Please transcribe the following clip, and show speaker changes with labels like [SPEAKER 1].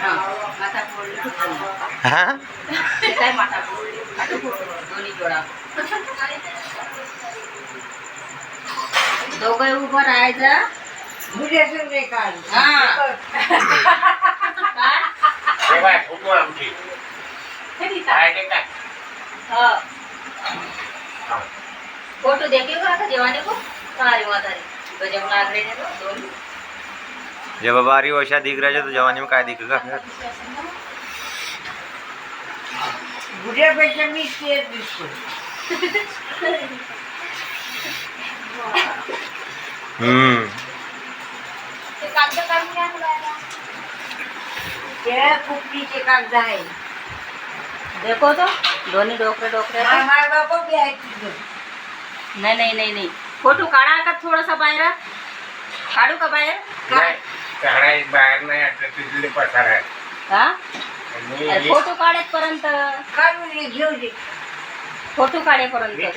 [SPEAKER 1] माथा फोडली.
[SPEAKER 2] हा
[SPEAKER 1] ते काय माथा फोडली आता दोन्ही जोडा दोघं उभं राहायचं. फोटो देखेगा आता जेवाने को सारी मातारी गजब लाग रहे हैं दोनों.
[SPEAKER 2] जब अब बारी वैसा दिख रहा है तो जवानी में क्या दिखेगा फिर.
[SPEAKER 3] बुढ़ियापेक्षा मी तेज दिसतो.
[SPEAKER 1] ते कागद काढून घ्या मुलाला.
[SPEAKER 3] त्या कुपडीचे कागद आहे.
[SPEAKER 1] देखो तो दोन्ही डोकरे डोकरे
[SPEAKER 3] माय बाप बी आहेत तिथं.
[SPEAKER 1] नाही नाही नाही नाही फोटो काढा का थोडासा बाहेर काढू का बाहेर
[SPEAKER 4] बाहेर नाही आता तिथले पसार आहे.
[SPEAKER 1] हा अरे फोटो काढेपर्यंत
[SPEAKER 3] काढून घे, घेऊ दे.
[SPEAKER 1] फोटो काढेपर्यंत